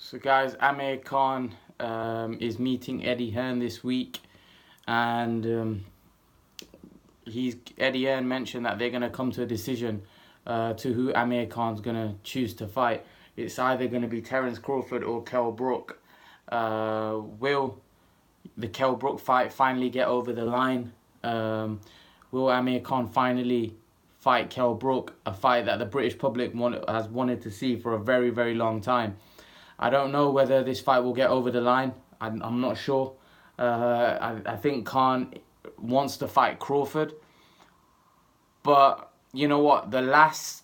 So guys, Amir Khan is meeting Eddie Hearn this week, and Eddie Hearn mentioned that they're going to come to a decision to who Amir Khan's going to choose to fight. It's either going to be Terence Crawford or Kell Brook. Will the Kell Brook fight finally get over the line? Will Amir Khan finally fight Kell Brook, a fight that the British public has wanted to see for a very, very long time? I don't know whether this fight will get over the line. I'm not sure. I think Khan wants to fight Crawford, but you know what? The last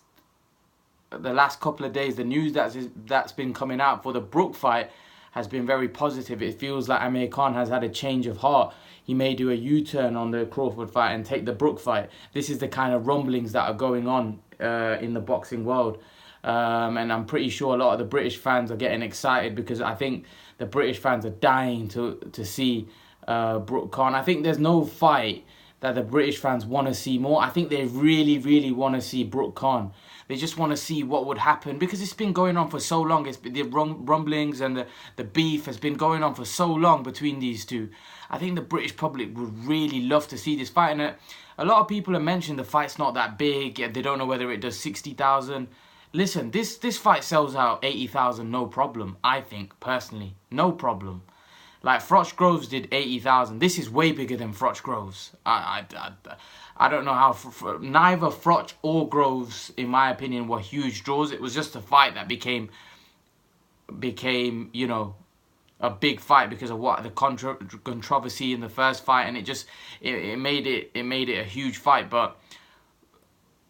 couple of days, the news that's been coming out for the Brook fight has been very positive. It feels like Amir Khan has had a change of heart. He may do a U-turn on the Crawford fight and take the Brook fight. This is the kind of rumblings that are going on in the boxing world. And I'm pretty sure a lot of the British fans are getting excited because I think the British fans are dying to see Brook Khan. I think there's no fight that the British fans want to see more. I think they really, really want to see Brook Khan. They just want to see what would happen because it's been going on for so long. The rumblings and the beef has been going on for so long between these two. I think the British public would really love to see this fight. And a lot of people have mentioned the fight's not that big. They don't know whether it does 60,000. Listen, this fight sells out 80,000, no problem. I think, personally, no problem. Like, Froch Groves did 80,000. This is way bigger than Froch Groves. I don't know how... Neither Froch or Groves, in my opinion, were huge draws. It was just a fight that became you know, a big fight because of what the controversy in the first fight, and it made it a huge fight. But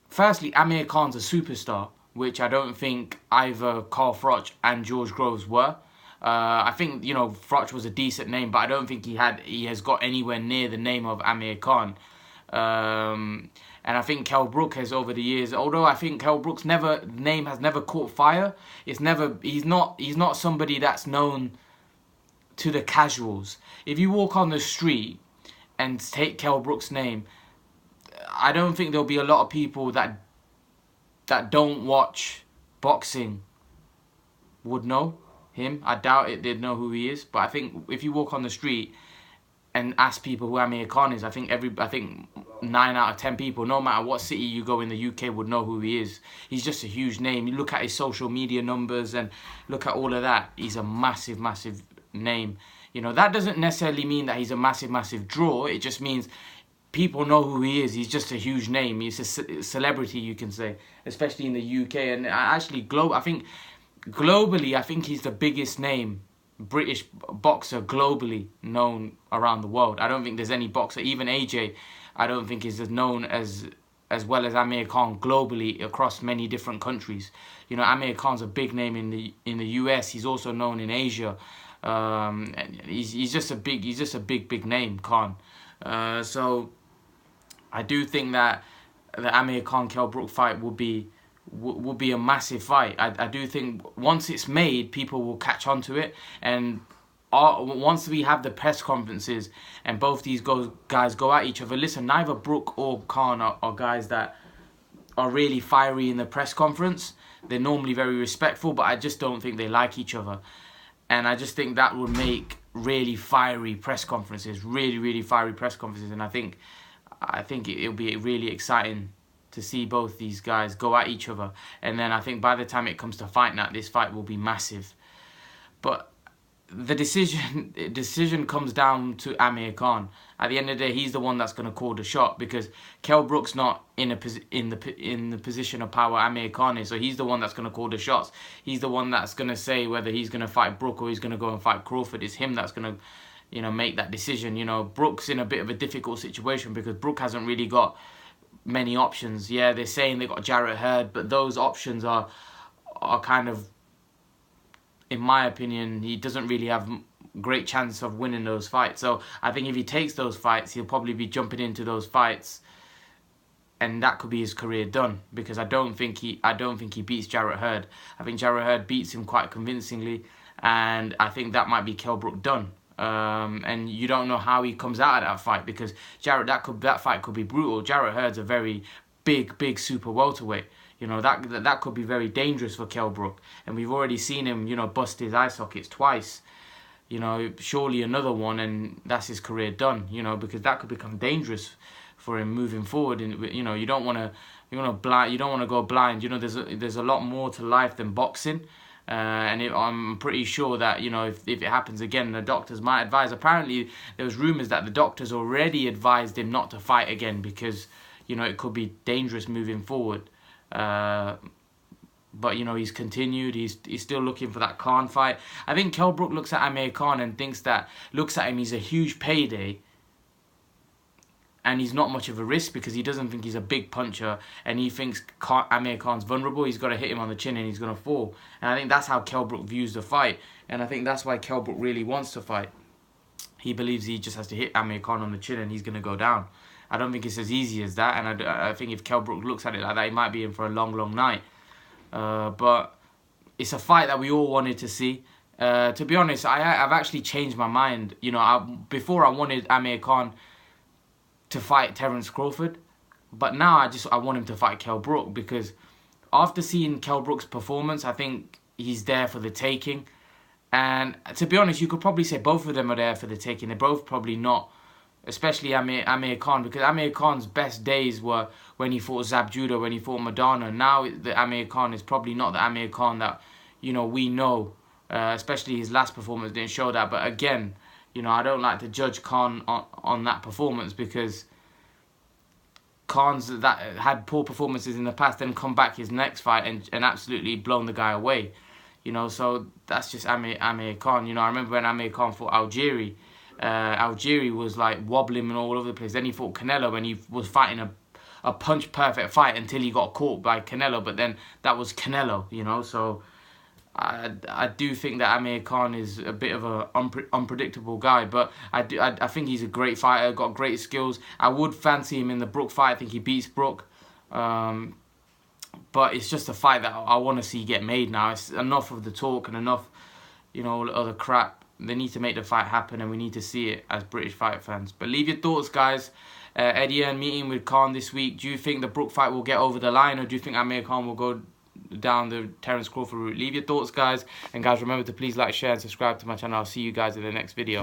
firstly, Amir Khan's a superstar, which I don't think either Carl Froch and George Groves were. I think, you know, Froch was a decent name, but I don't think he has got anywhere near the name of Amir Khan. And I think Kell Brook has over the years, although I think Kell Brook's name has never caught fire. He's not somebody that's known to the casuals. If you walk on the street and take Kell Brook's name, I don't think there'll be a lot of people that don't watch boxing would know him. I doubt it they'd know who he is. But I think if you walk on the street and ask people who Amir Khan is, I think 9 out of 10 people, no matter what city you go in the UK, would know who he is. He's just a huge name. You look at his social media numbers and look at all of that. He's a massive, massive name. You know, that doesn't necessarily mean that he's a massive, massive draw. It just means people know who he is. He's just a huge name. He's a celebrity, you can say, especially in the UK. And actually, globally, I think he's the biggest name, British boxer globally known around the world. I don't think there's any boxer, even AJ, I don't think is as known as well as Amir Khan globally across many different countries. You know, Amir Khan's a big name in the US. He's also known in Asia. And he's just a big name, Khan. So I do think that the Amir Khan Kell Brook fight will be a massive fight. I do think once it's made, people will catch on to it, and once we have the press conferences and both these guys go at each other. Listen, neither Brook or Khan are guys that are really fiery in the press conference. They're normally very respectful, but I just don't think they like each other. And I just think that would make really fiery press conferences, really fiery press conferences. And I think it'll be really exciting to see both these guys go at each other. And then I think by the time it comes to fight night, this fight will be massive. But the decision comes down to Amir Khan. At the end of the day, he's the one that's going to call the shot, because Kell Brook's not in the position of power Amir Khan is. So he's the one that's going to call the shots. He's the one that's going to say whether he's going to fight Brook or he's going to go and fight Crawford. It's him that's going to, you know, make that decision. You know, Brook's in a bit of a difficult situation because Brook hasn't really got many options. Yeah, they're saying they got Jarrett Hurd, but those options are kind of, in my opinion, he doesn't really have great chance of winning those fights. So I think if he takes those fights, he'll probably be jumping into those fights, and that could be his career done. Because I don't think he beats Jarrett Hurd. I think Jarrett Hurd beats him quite convincingly, and I think that might be Kell Brook done. And you don't know how he comes out of that fight, because that fight could be brutal. Jarrett Hurd's a very big super welterweight. You know, that could be very dangerous for Kell Brook. And we've already seen him, you know, bust his eye sockets twice. You know, surely another one and that's his career done, you know, because that could become dangerous for him moving forward. And, you know, you don't want to go blind. You know, there's a lot more to life than boxing. I'm pretty sure that, you know, if it happens again, the doctors might advise. Apparently, there was rumours that the doctors already advised him not to fight again because, you know, it could be dangerous moving forward. But, you know, he's continued. He's still looking for that Khan fight. I think Kell Brook looks at Amir Khan and looks at him, he's a huge payday. And he's not much of a risk because he doesn't think he's a big puncher. And he thinks Amir Khan's vulnerable. He's got to hit him on the chin and he's going to fall. And I think that's how Kell Brook views the fight. And I think that's why Kell Brook really wants to fight. He believes he just has to hit Amir Khan on the chin and he's going to go down. I don't think it's as easy as that. And I think if Kell Brook looks at it like that, he might be in for a long, long night. But it's a fight that we all wanted to see. To be honest, I've actually changed my mind. You know, before I wanted Amir Khan to fight Terence Crawford, but now I want him to fight Kell Brook, because after seeing Kell Brook's performance, I think he's there for the taking. And to be honest, you could probably say both of them are there for the taking. They're both probably not, especially Amir Khan, because Amir Khan's best days were when he fought Zab Judah, when he fought Madonna. Now the Amir Khan is probably not the Amir Khan that, you know, we know. Especially his last performance didn't show that. But again, you know, I don't like to judge Khan on that performance, because Khan's that had poor performances in the past, then come back his next fight and absolutely blown the guy away. You know, so that's just Amir Khan. You know, I remember when Amir Khan fought Algieri. Algieri was like wobbling and all over the place. Then he fought Canelo and he was fighting a punch-perfect fight until he got caught by Canelo. But then that was Canelo, you know, so I do think that Amir Khan is a bit of a unpredictable guy, but I think he's a great fighter, got great skills. I would fancy him in the Brook fight. I think he beats Brook, but it's just a fight that I want to see get made now. It's enough of the talk and enough, you know, other crap. They need to make the fight happen, and we need to see it as British fight fans. But leave your thoughts, guys. Eddie Hearn meeting with Khan this week. Do you think the Brook fight will get over the line, or do you think Amir Khan will go down the Terence Crawford route? Leave your thoughts, guys. And guys, remember to please like, share and subscribe to my channel. I'll see you guys in the next video.